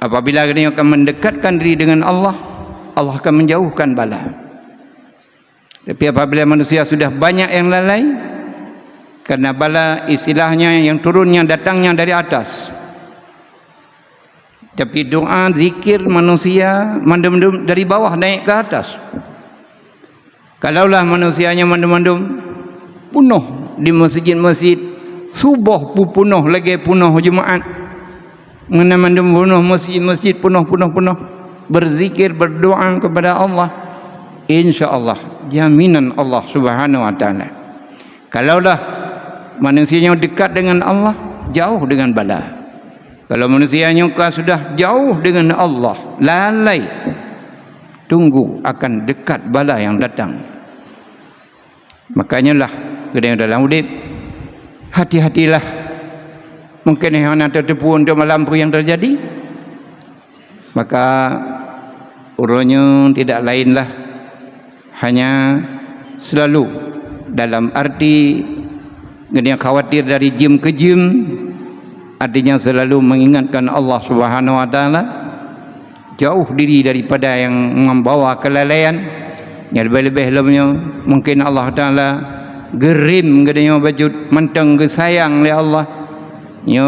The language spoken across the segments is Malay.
Apabila dia akan mendekatkan diri dengan Allah, Allah akan menjauhkan bala. Tapi apabila manusia sudah banyak yang lalai, karena bala istilahnya yang turunnya datangnya dari atas. Tapi doa, zikir manusia mandum-mandum dari bawah naik ke atas. Kalaulah manusianya mandum-mandum penuh di masjid-masjid, subuh pun penuh lagi, penuh Jumaat, mandum penuh masjid-masjid, penuh berzikir, berdoa kepada Allah, insya-Allah jaminan Allah Subhanahu wa taala. Kalaulah manusianya dekat dengan Allah, jauh dengan bala. Kalau manusianya sudah jauh dengan Allah, lalai, tunggu akan dekat bala yang datang. Makanya lah kena dalam hidup, hati-hatilah. Mungkin yang nak tertipu untuk melampu yang terjadi, maka urutnya tidak lainlah hanya selalu dalam arti kena khawatir dari jim ke jim, artinya selalu mengingatkan Allah Subhanahu wa taala, jauh diri daripada yang membawa kelalaian. Yang lebih-lebih lemnya mungkin Allah taala gerim gedenya baju menteng ke sayang oleh Allah. Ya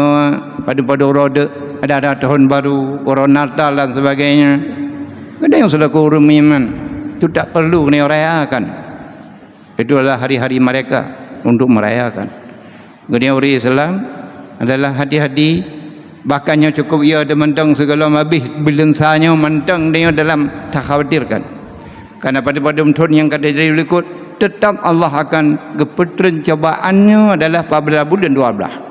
pada roda ada tahun baru, orang Natal dan sebagainya. Ada yang selaku orang iman itu tak perlu kena rayakan. Itu adalah hari-hari mereka untuk merayakan. Gedenya orang Islam adalah hati-hati, bahkannya cukup ia ada mentang segala habis bilensanya mentang dia dalam tak khawatirkan. Karena pada tahun yang kata dari berikut, tetap Allah akan kepetren cobaannya adalah pada bulan 12.